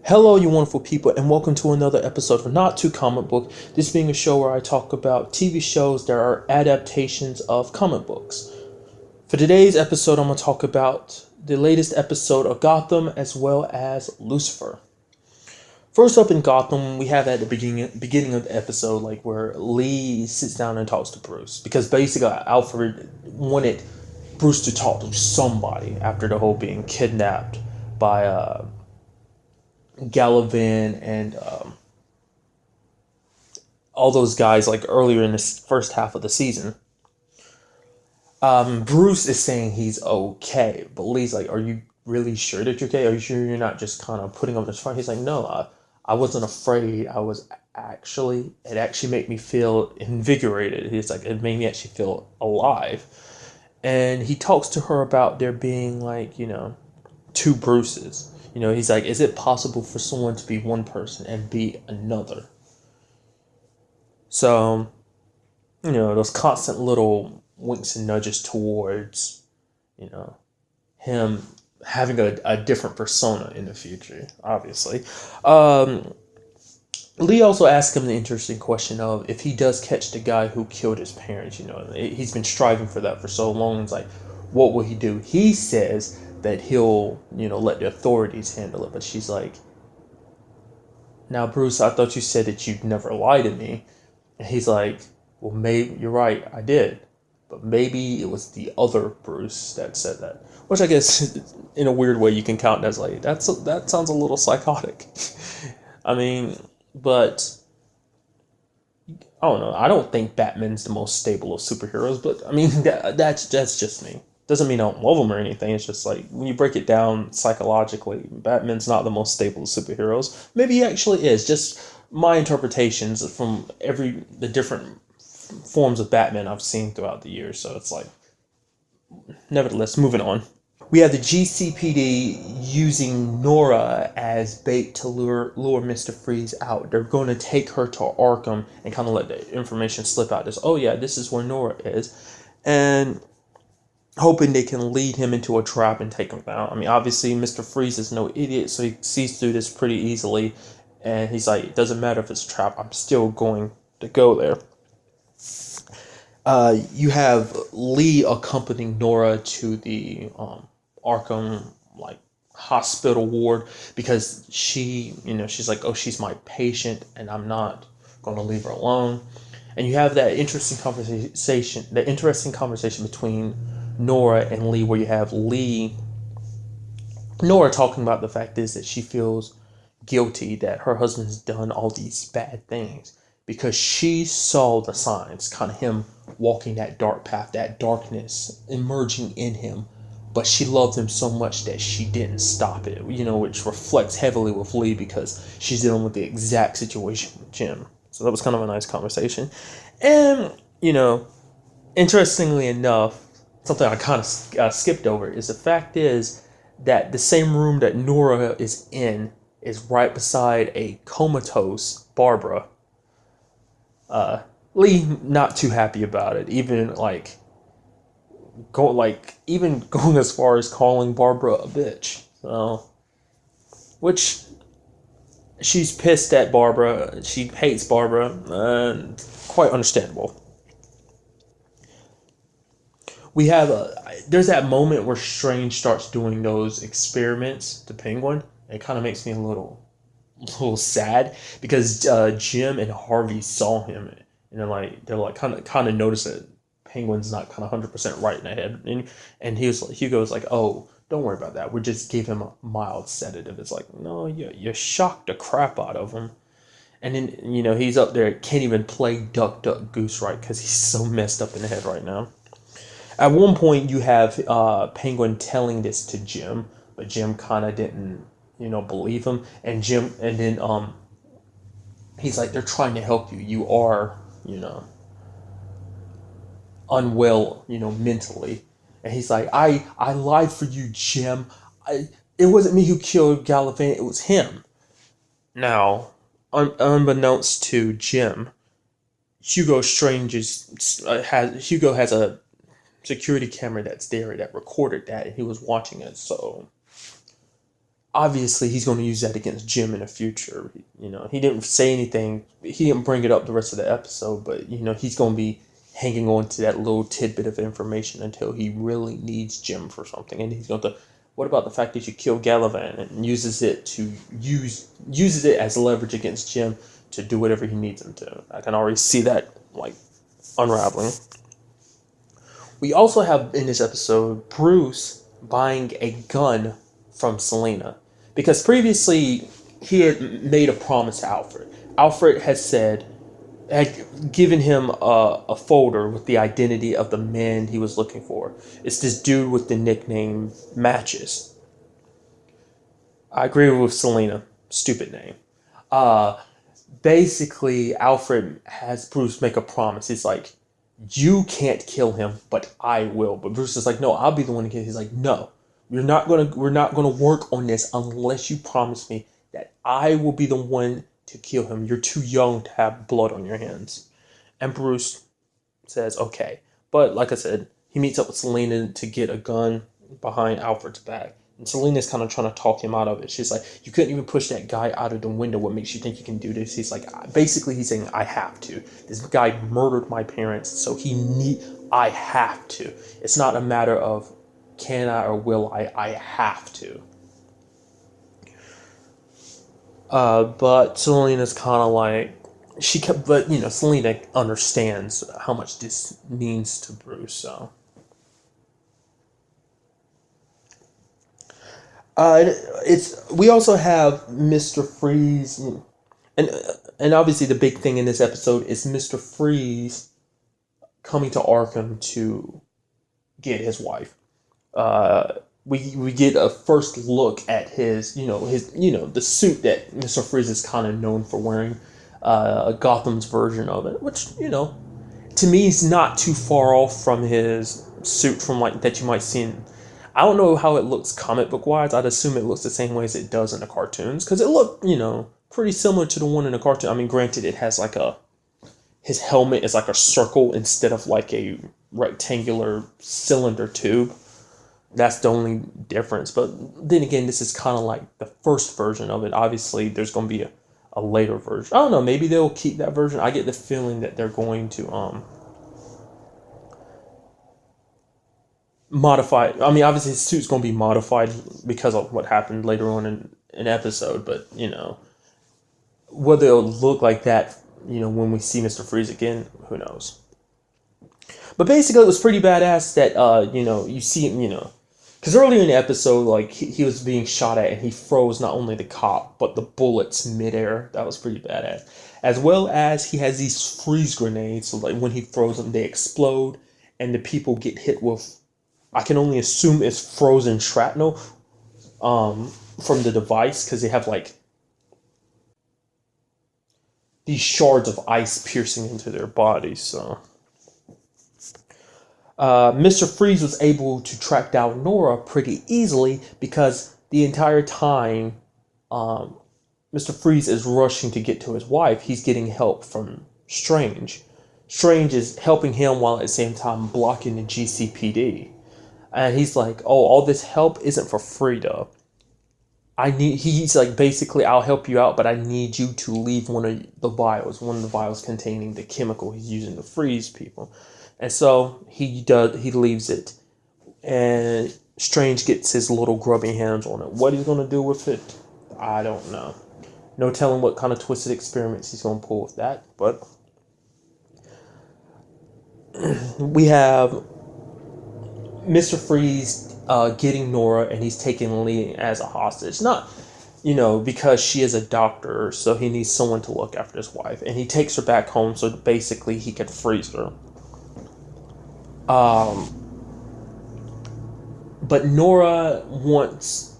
Hello, you wonderful people, and welcome to another episode of Not Too Comic Book. This being a show where I talk about TV shows that are adaptations of comic books. For today's episode, I'm going to talk about the latest episode of Gotham as well as Lucifer. First up in Gotham, we have at the beginning of the episode, like where Lee sits down and talks to Bruce, because basically Alfred wanted Bruce to talk to somebody after the whole being kidnapped by Gallivan and all those guys like earlier in this first half of the season. Bruce is saying he's okay, but Lee's like, "Are you really sure that you're okay? Are you sure you're not just kind of putting on this front?" He's like, "No, I wasn't afraid. It actually made me feel invigorated." He's like, "It made me actually feel alive." And he talks to her about there being like, two Bruces. He's like, is it possible for someone to be one person and be another? So, those constant little winks and nudges towards, him having a different persona in the future, obviously. Lee also asked him the interesting question of if he does catch the guy who killed his parents. He's been striving for that for so long. It's like, what will he do? He says that he'll, let the authorities handle it. But she's like, "Now, Bruce, I thought you said that you'd never lie to me." And he's like, "Well, maybe you're right, I did. But maybe it was the other Bruce that said that." Which I guess, in a weird way, you can count as like, that sounds a little psychotic. I mean, but I don't know. I don't think Batman's the most stable of superheroes, but I mean, that's just me. Doesn't mean I don't love him or anything. It's just like, when you break it down psychologically, Batman's not the most stable of superheroes. Maybe he actually is. Just my interpretations from the different forms of Batman I've seen throughout the years. So it's like, nevertheless, moving on. We have the GCPD using Nora as bait to lure Mr. Freeze out. They're going to take her to Arkham and kind of let the information slip out. This is where Nora is. And hoping they can lead him into a trap and take him down. I mean, obviously, Mr. Freeze is no idiot, so he sees through this pretty easily. And he's like, "It doesn't matter if it's a trap, I'm still going to go there." You have Lee accompanying Nora to the Arkham hospital ward because she's like, "Oh, she's my patient, and I'm not going to leave her alone." And you have that interesting conversation between Nora and Lee, where you have Nora talking about the fact is that she feels guilty that her husband's done all these bad things because she saw the signs, kind of him walking that dark path, that darkness emerging in him, but she loved him so much that she didn't stop it, which reflects heavily with Lee because she's dealing with the exact situation with Jim. So that was kind of a nice conversation. And, interestingly enough, something I kind of skipped over is the fact is that the same room that Nora is in is right beside a comatose Barbara. Lee not too happy about it, even going as far as calling Barbara a bitch. So, which she's pissed at Barbara. She hates Barbara, and quite understandable. We have there's that moment where Strange starts doing those experiments to Penguin. It kind of makes me a little sad because Jim and Harvey saw him, and they're kind of notice that Penguin's not kind of 100% right in the head, and Hugo's like, "Oh, don't worry about that. We just gave him a mild sedative." It's like, no, you shocked the crap out of him. And then, he's up there, can't even play Duck, Duck, Goose right because he's so messed up in the head right now. At one point, you have Penguin telling this to Jim, but Jim kind of didn't, believe him. And then he's like, "They're trying to help you. You are, unwell, mentally." And he's like, I lied for you, Jim. It wasn't me who killed Gallivant. It was him." Now, unbeknownst to Jim, Hugo has a security camera that's there that recorded that, and he was watching it. So obviously he's going to use that against Jim in the future. You know, he didn't say anything. He didn't bring it up the rest of the episode, but, you know, he's going to be hanging on to that little tidbit of information until he really needs Jim for something. And he's going to, what about the fact that you killed Gallivan, and uses it as leverage against Jim to do whatever he needs him to. I can already see that, like, unraveling. We also have in this episode Bruce buying a gun from Selena, because previously he had made a promise to Alfred. Alfred had given him a folder with the identity of the man he was looking for. It's this dude with the nickname Matches. I agree with Selena. Stupid name. Basically, Alfred has Bruce make a promise. He's like, you can't kill him, but I will. But Bruce is like, no, I'll be the one to kill him. He's like, no, we're not gonna work on this unless you promise me that I will be the one to kill him. You're too young to have blood on your hands. And Bruce says, okay. But like I said, he meets up with Selena to get a gun behind Alfred's back. And Selena's kind of trying to talk him out of it. She's like, you couldn't even push that guy out of the window. What makes you think you can do this? He's like, basically he's saying, I have to. This guy murdered my parents, so I have to. It's not a matter of can I or will I have to. But Selena's kind of like, but you know, Selena understands how much this means to Bruce, so. We also have Mr. Freeze, and obviously the big thing in this episode is Mr. Freeze coming to Arkham to get his wife. We get a first look at the suit that Mr. Freeze is kind of known for wearing, Gotham's version of it, which, you know, to me is not too far off from his suit from like that you might see in. I don't know how it looks comic book wise. I'd assume it looks the same way as it does in the cartoons, because it looked, you know, pretty similar to the one in the cartoon. I mean, granted, it has like his helmet is like a circle instead of like a rectangular cylinder tube. That's the only difference. But then again, this is kind of like the first version of it. Obviously, there's going to be a later version. I don't know. Maybe they'll keep that version. I get the feeling that they're going to modified. I mean, obviously his suit's going to be modified because of what happened later on in an episode, but, you know, whether it'll look like that, you know, when we see Mr. Freeze again, who knows. But basically it was pretty badass that, you know, you see him, you know, because earlier in the episode, like, he was being shot at and he froze not only the cop, but the bullets midair. That was pretty badass. As well as he has these freeze grenades, so like when he throws them, they explode and the people get hit with, I can only assume it's frozen shrapnel from the device, because they have like these shards of ice piercing into their bodies. So Mr. Freeze was able to track down Nora pretty easily, because the entire time Mr. Freeze is rushing to get to his wife, he's getting help from Strange. Strange is helping him while at the same time blocking the GCPD. And he's like, oh, all this help isn't for free, though. He's like, basically, I'll help you out, but I need you to leave one of the vials containing the chemical he's using to freeze people. And so he leaves it. And Strange gets his little grubby hands on it. What he's going to do with it, I don't know. No telling what kind of twisted experiments he's going to pull with that. But we have Mr. Freeze getting Nora, and he's taking Lee as a hostage. Not, you know, because she is a doctor, so he needs someone to look after his wife. And he takes her back home so basically he can freeze her. But Nora wants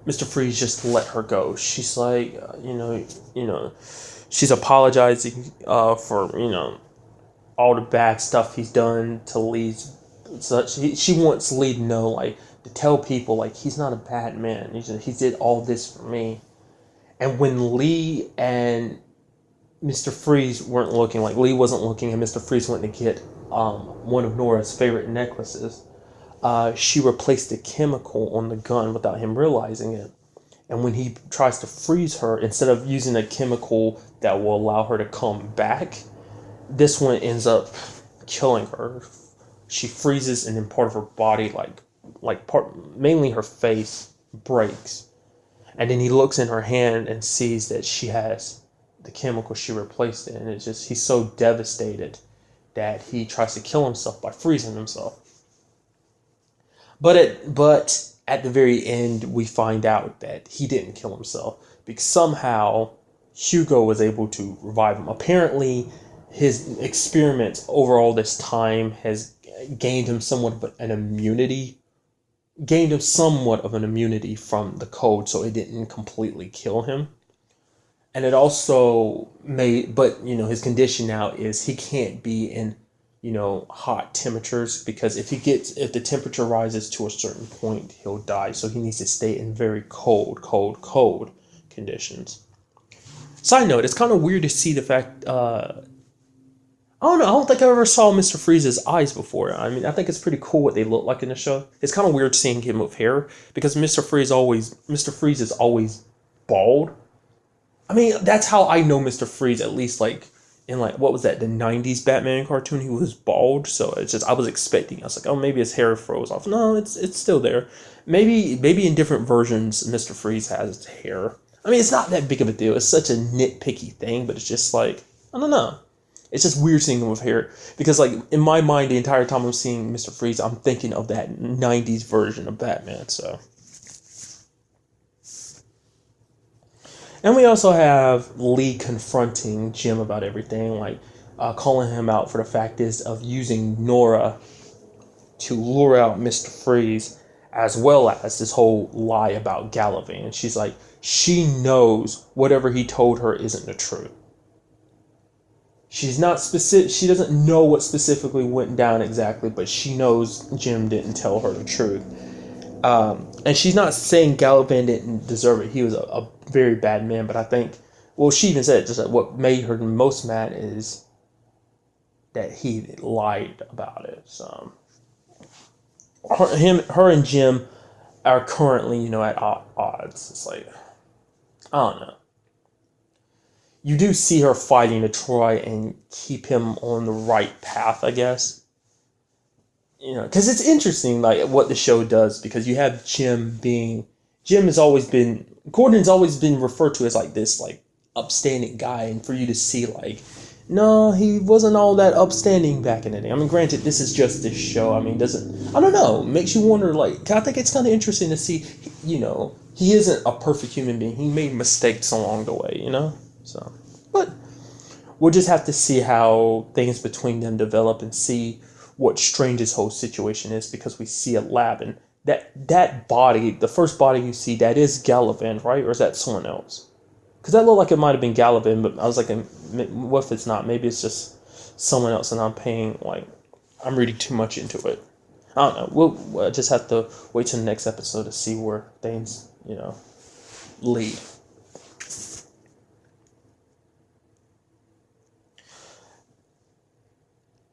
Mr. Freeze just to let her go. She's like, you know, she's apologizing for, you know, all the bad stuff he's done to Lee's. She wants Lee to know, like, to tell people, like, he's not a bad man. He did all this for me. And when Lee and Mr. Freeze weren't looking, like, Lee wasn't looking, and Mr. Freeze went to get one of Nora's favorite necklaces, she replaced the chemical on the gun without him realizing it. And when he tries to freeze her, instead of using a chemical that will allow her to come back, this one ends up killing her. She freezes, and then part of her body, mainly her face, breaks. And then he looks in her hand and sees that she has the chemical she replaced it. And he's so devastated that he tries to kill himself by freezing himself. But at the very end, we find out that he didn't kill himself, because somehow Hugo was able to revive him. Apparently, his experiments over all this time has gained him somewhat of an immunity from the code, so it didn't completely kill him. And it also his condition now is he can't be in, hot temperatures, because if the temperature rises to a certain point, he'll die. So he needs to stay in very cold conditions. Side note, it's kind of weird to see the fact, I don't know. I don't think I ever saw Mr. Freeze's eyes before. I mean, I think it's pretty cool what they look like in the show. It's kind of weird seeing him with hair, because Mr. Freeze is always bald. I mean, that's how I know Mr. Freeze, at least in what was that, the 90s Batman cartoon, he was bald. So it's just, I was like, oh, maybe his hair froze off. No, it's still there. Maybe in different versions, Mr. Freeze has hair. I mean, it's not that big of a deal. It's such a nitpicky thing, but it's just I don't know. It's just weird seeing him with hair, because in my mind, the entire time I'm seeing Mr. Freeze, I'm thinking of that 90s version of Batman. So, and we also have Lee confronting Jim about everything, calling him out for the fact of using Nora to lure out Mr. Freeze, as well as this whole lie about Galavan. She's like, she knows whatever he told her isn't the truth. She's not specific. She doesn't know what specifically went down exactly, but she knows Jim didn't tell her the truth. And she's not saying Galavan didn't deserve it. He was a very bad man, but I think, she even said just what made her most mad is that he lied about it. So her and Jim are currently, at odds. It's I don't know. You do see her fighting to try and keep him on the right path, I guess. Because it's interesting, what the show does, because you have Gordon's always been referred to as, this, upstanding guy, and for you to see, no, he wasn't all that upstanding back in the day. I mean, granted, this is just this show. I mean, I don't know, makes you wonder, I think it's kind of interesting to see, he isn't a perfect human being. He made mistakes along the way, So, but we'll just have to see how things between them develop and see what Strange's whole situation is, because we see a lab, and that body, the first body you see, that is Galavan, right? Or is that someone else? Because that looked like it might have been Galavan, but I was like, what if it's not? Maybe it's just someone else, and I'm reading too much into it. I don't know. We'll just have to wait till the next episode to see where things, lead.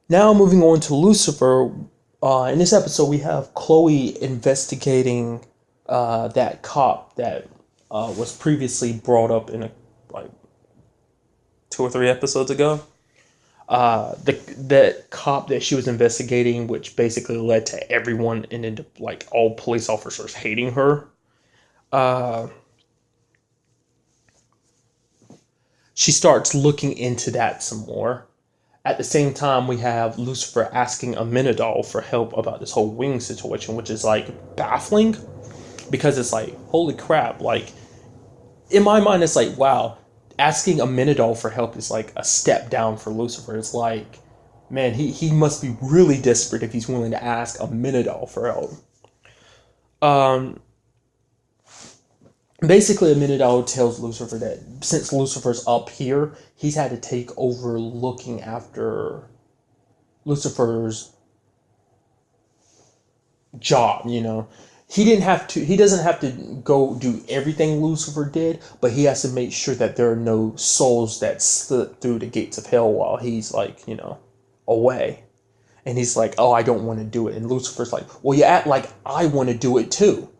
Now moving on to Lucifer. In this episode, we have Chloe investigating that cop that was previously brought up in 2 or 3 episodes ago. That cop that she was investigating, which basically led to everyone and into all police officers hating her. She starts looking into that some more. At the same time, we have Lucifer asking Amenadol for help about this whole wing situation, which is baffling, because it's holy crap. In my mind, it's wow, asking Amenadol for help is a step down for Lucifer. It's man, he must be really desperate if he's willing to ask Amenadol for help. Basically, Amenadol tells Lucifer that since Lucifer's up here, he's had to take over looking after Lucifer's job, He doesn't have to go do everything Lucifer did, but he has to make sure that there are no souls that slip through the gates of hell while he's away. And he's oh, I don't want to do it. And Lucifer's well, you act like I want to do it too.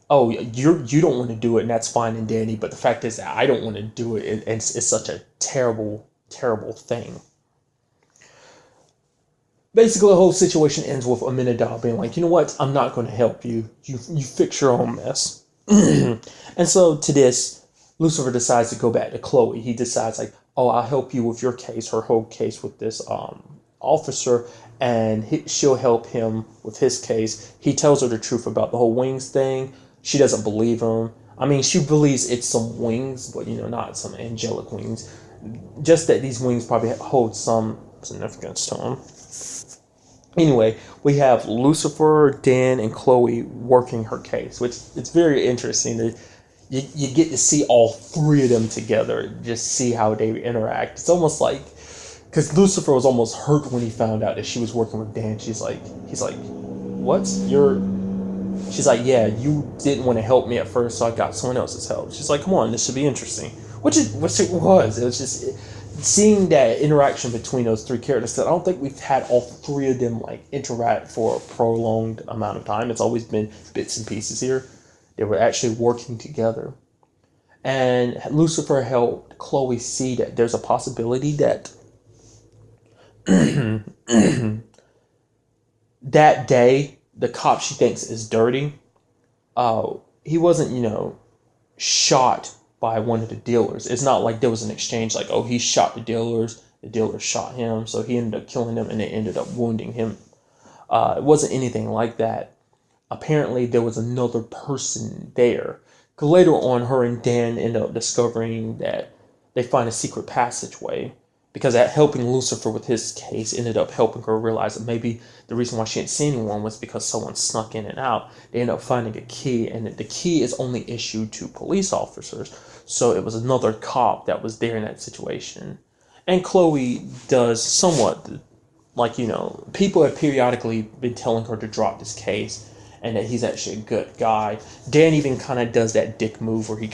oh, you don't want to do it, and that's fine and dandy. But the fact is that I don't want to do it, and it's such a terrible, terrible thing. Basically, the whole situation ends with Aminadab being like, you know what, I'm not going to help you. You fix your own mess. And so to this, Lucifer decides to go back to Chloe. He decides like, oh, I'll help you with your case, her whole case with this officer, and she'll help him with his case. He tells her the truth about the whole wings thing. She doesn't believe him. I mean, she believes it's some wings, but not some angelic wings. Just that these wings probably hold some significance to them. Anyway, we have Lucifer, Dan, and Chloe working her case, which it's very interesting. You get to see all three of them together, just see how they interact. It's almost like, because Lucifer was almost hurt when he found out that she was working with Dan. He's like, what? She's like, yeah, you didn't want to help me at first, so I got someone else's help. She's like, come on, this should be interesting. Which it was. It was just seeing that interaction between those three characters. I don't think we've had all three of them like interact for a prolonged amount of time. It's always been bits and pieces here. They were actually working together. And Lucifer helped Chloe see that there's a possibility that that day, the cop she thinks is dirty, he wasn't, shot by one of the dealers. It's not like there was an exchange like, oh, he shot the dealers shot him, so he ended up killing them and they ended up wounding him. It wasn't anything like that. Apparently there was another person there. Because later on, her and Dan end up discovering that they find a secret passageway. Because that helping Lucifer with his case ended up helping her realize that maybe the reason why she didn't see anyone was because someone snuck in and out. They end up finding a key, and the key is only issued to police officers. So it was another cop that was there in that situation. And Chloe does somewhat, like, people have periodically been telling her to drop this case and that he's actually a good guy. Dan even kind of does that dick move where he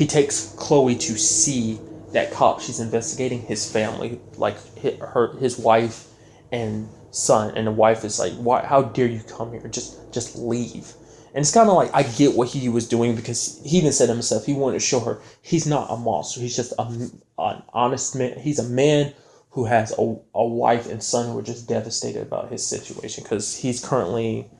takes Chloe to see that cop she's investigating, his family, like his wife and son, and the wife is like, "Why? How dare you come here? Just leave." And it's kind of like, I get what he was doing, because he even said himself, he wanted to show her he's not a monster. He's just an honest man. He's a man who has a wife and son who are just devastated about his situation, because he's currently,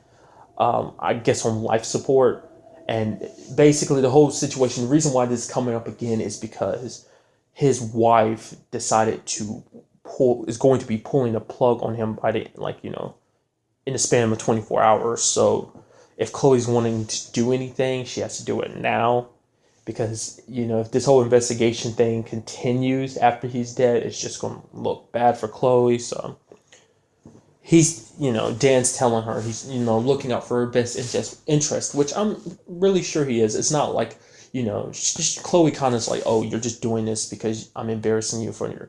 I guess, on life support. And basically the whole situation, the reason why this is coming up again is because his wife decided is going to be pulling the plug on him by in the span of 24 hours. So if Chloe's wanting to do anything, she has to do it now, because, if this whole investigation thing continues after he's dead, it's just going to look bad for Chloe. So he's, Dan's telling her he's, looking out for her best interest, which I'm really sure he is. It's not like, Chloe kind of is like, oh, you're just doing this because I'm embarrassing you in front of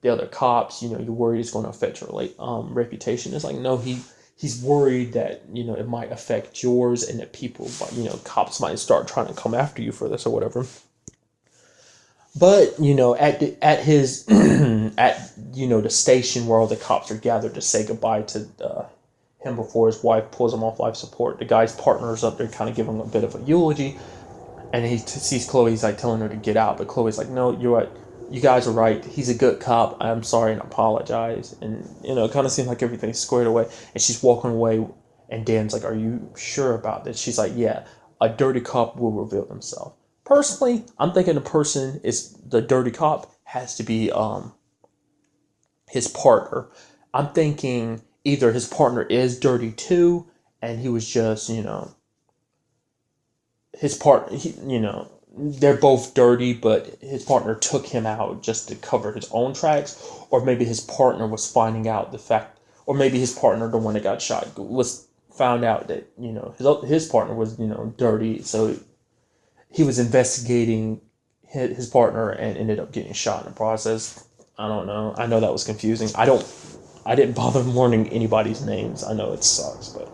the other cops. You're worried it's going to affect your reputation. It's like, no, he's worried that, it might affect yours, and that people, cops might start trying to come after you for this or whatever. But, at his, the station where all the cops are gathered to say goodbye to him before his wife pulls him off life support, the guy's partner's up there kind of giving him a bit of a eulogy. And he sees Chloe, he's like telling her to get out. But Chloe's like, no, you're right. You guys are right. He's a good cop. I'm sorry and apologize. And, it kind of seems like everything's squared away. And she's walking away. And Dan's like, are you sure about this? She's like, yeah, a dirty cop will reveal himself. Personally, I'm thinking the person is the dirty cop has to be his partner. I'm thinking either his partner is dirty too, and he was just, his partner, they're both dirty, but his partner took him out just to cover his own tracks. Or maybe his partner was finding out the fact, or maybe his partner, the one that got shot, found out that, his partner was, dirty. So he was investigating his partner and ended up getting shot in the process. I don't know. I know that was confusing. I didn't bother learning anybody's names. I know it sucks, but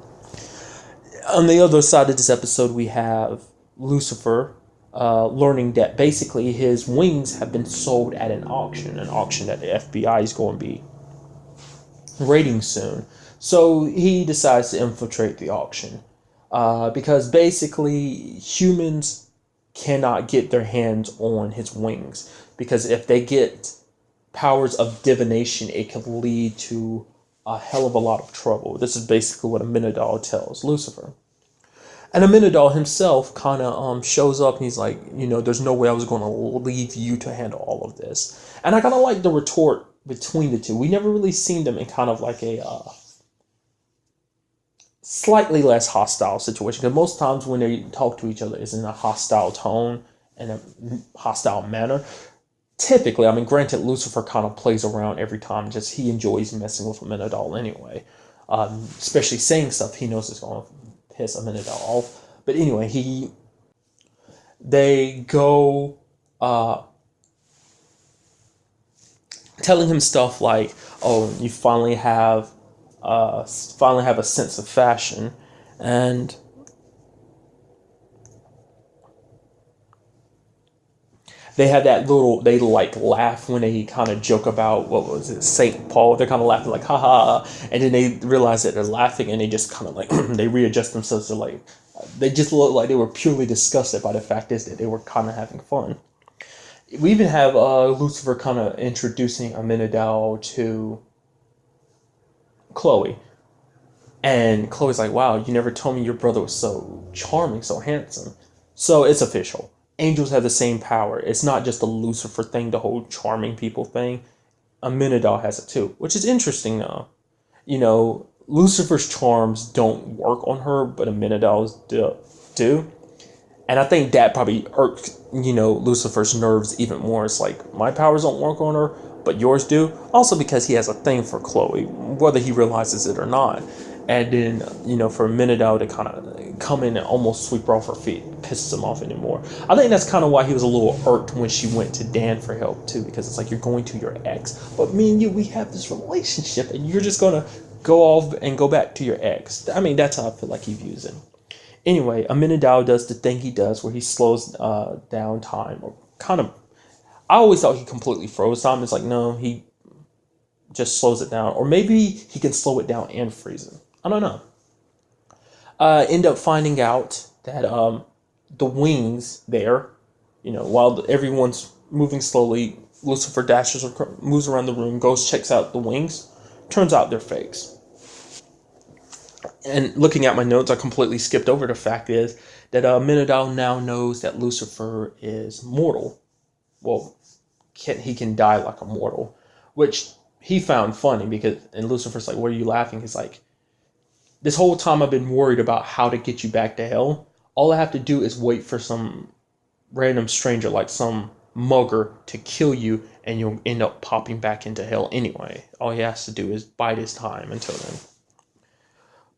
on the other side of this episode, we have Lucifer learning that basically his wings have been sold at an auction that the FBI is going to be raiding soon. So he decides to infiltrate the auction. because basically humans cannot get their hands on his wings, because if they get powers of divination, it could lead to a hell of a lot of trouble. This is basically what Amenadal tells Lucifer. And Amenadal himself kind of shows up and he's like, there's no way I was going to leave you to handle all of this. And I kind of like the retort between the two. We never really seen them in kind of like a slightly less hostile situation, because most times when they talk to each other it's in a hostile tone and a hostile manner. Typically, I mean, granted, Lucifer kind of plays around every time, just he enjoys messing with Amenadal anyway, especially saying stuff he knows is going to piss Amenadal off. But anyway, they go telling him stuff like, oh, you finally have a sense of fashion, and they have that little, they like laugh when they kind of joke about, what was it, St. Paul. They're kind of laughing like, haha, and then they realize that they're laughing and they just kind of like, they readjust themselves to like, they just look like they were purely disgusted by the fact is that they were kind of having fun. We even have Lucifer kind of introducing Amenadal to Chloe. And Chloe's like, wow, you never told me your brother was so charming, so handsome. So it's official. Angels have the same power. It's not just a Lucifer thing, the whole charming people thing. Amenadal has it too, which is interesting though. Lucifer's charms don't work on her, but Amenadal's do. And I think that probably irked, Lucifer's nerves even more. It's like, my powers don't work on her, but yours do. Also because he has a thing for Chloe, whether he realizes it or not. And then, for Amenadal to kind of come in and almost sweep her off her feet pisses him off anymore. I think that's kind of why he was a little irked when she went to Dan for help too, because it's like, you're going to your ex, but me and you, we have this relationship, and you're just going to go off and go back to your ex. I mean, that's how I feel like he views it. Anyway, Amenadal does the thing he does where he slows down time, or kind of, I always thought he completely froze time. It's like, no, he just slows it down. Or maybe he can slow it down and freeze it. I don't know. End up finding out that the wings there, while everyone's moving slowly, Lucifer dashes or moves around the room, goes, checks out the wings. Turns out they're fakes. And looking at my notes, I completely skipped over the fact is that Amenadal now knows that Lucifer is mortal. Well, he can die like a mortal, which he found funny because, and Lucifer's like, what are you laughing? He's like, this whole time I've been worried about how to get you back to hell. All I have to do is wait for some random stranger, like some mugger, to kill you, and you'll end up popping back into hell anyway. All he has to do is bide his time until then.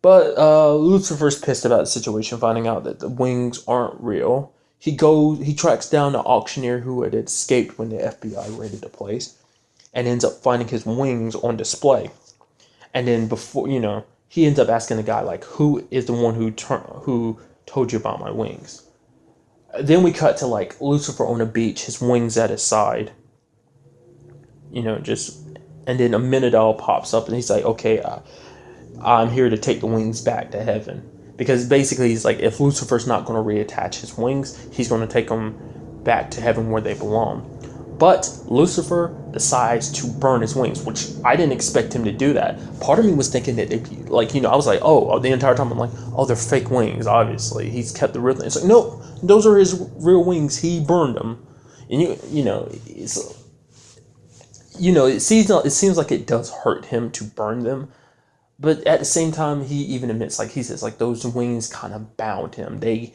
But Lucifer's pissed about the situation, finding out that the wings aren't real. He tracks down the auctioneer who had escaped when the FBI raided the place, and ends up finding his wings on display. And then before, he ends up asking the guy, like, who is the one who told you about my wings? Then we cut to, like, Lucifer on a beach, his wings at his side. And then Amenadal pops up and he's like, okay, I'm here to take the wings back to heaven. Because basically he's like, if Lucifer's not going to reattach his wings, he's going to take them back to heaven where they belong. But Lucifer decides to burn his wings, which I didn't expect him to do that. Part of me was thinking that they'd be like, I was like, the entire time I'm like, they're fake wings, obviously. He's kept the real thing. It's like, no, those are his real wings. He burned them. And it seems like it does hurt him to burn them. But at the same time, he even admits, like, he says, like, those wings kind of bound him. They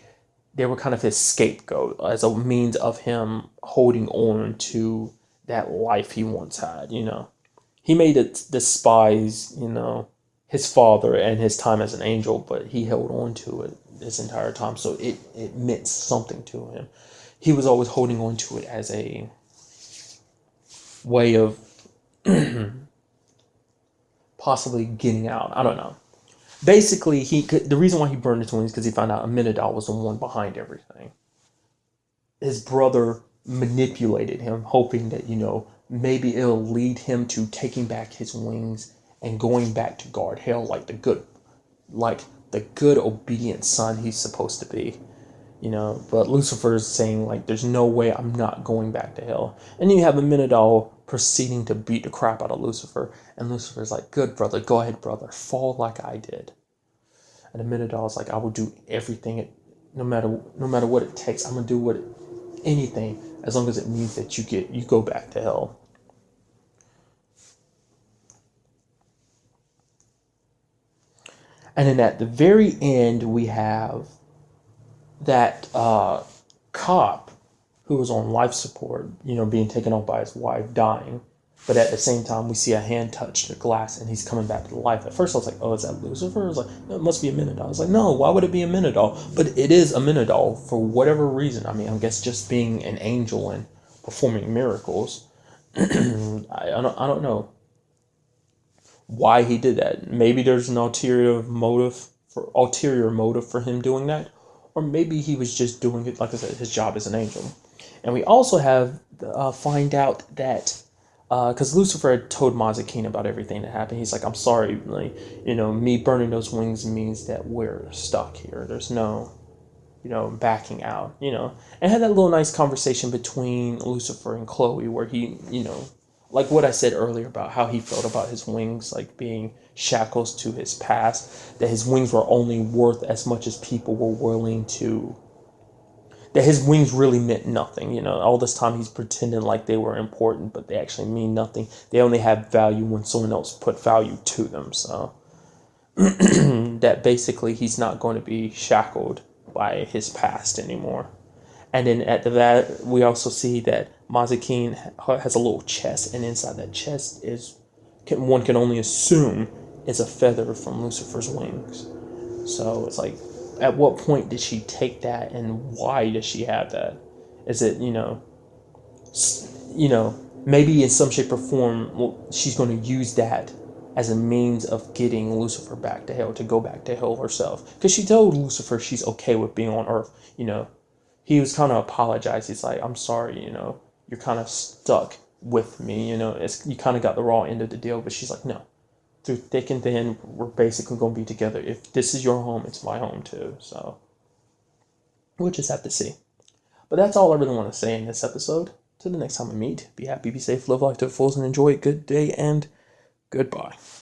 were kind of his scapegoat as a means of him holding on to that life he once had, He made it despise, his father and his time as an angel, but he held on to it this entire time. So it meant something to him. He was always holding on to it as a way of possibly getting out. I don't know. Basically, the reason why he burned his wings because he found out Amenadal was the one behind everything. His brother manipulated him, hoping that, maybe it'll lead him to taking back his wings and going back to guard hell like the good, obedient son he's supposed to be. But Lucifer is saying, like, there's no way I'm not going back to hell. And you have Amenadal proceeding to beat the crap out of Lucifer. And Lucifer's like, good, brother, go ahead, brother, fall like I did. And Amenadal is like, I will do everything, no matter what it takes. I'm going to do anything, as long as it means that you go back to hell. And then at the very end, we have that cop who was on life support, being taken off by his wife, dying. But at the same time, we see a hand touch the glass, and he's coming back to life. At first, I was like, oh, is that Lucifer? I was like, no, it must be Amenadal. I was like, no, why would it be Amenadal? But it is Amenadal for whatever reason. I mean, I guess just being an angel and performing miracles. I don't know why he did that. Maybe there's an ulterior motive for him doing that, or maybe he was just doing it, like I said, his job as an angel. And we also have find out that because Lucifer had told Mazikeen about everything that happened. He's like, I'm sorry, me burning those wings means that we're stuck here. There's no backing out, and had that little nice conversation between Lucifer and Chloe where he, like what I said earlier about how he felt about his wings, like being shackles to his past, that his wings were only worth as much as people were willing to, that his wings really meant nothing. All this time he's pretending like they were important, but they actually mean nothing. They only have value when someone else put value to them. So that basically he's not going to be shackled by his past anymore. And then at that, we also see that Mazikeen has a little chest, and inside that chest one can only assume is a feather from Lucifer's wings. So it's like, at what point did she take that, and why does she have that? Is it, maybe in some shape or form, she's going to use that as a means of getting Lucifer back to hell, to go back to hell herself. Because she told Lucifer she's okay with being on Earth, He was kind of apologized. He's like, I'm sorry, you're kind of stuck with me, you kind of got the raw end of the deal. But she's like, no, through thick and thin, we're basically going to be together. If this is your home, it's my home too. So we'll just have to see. But that's all I really want to say in this episode. Till the next time we meet, be happy, be safe, live life to the fullest, and enjoy it. Good day and goodbye.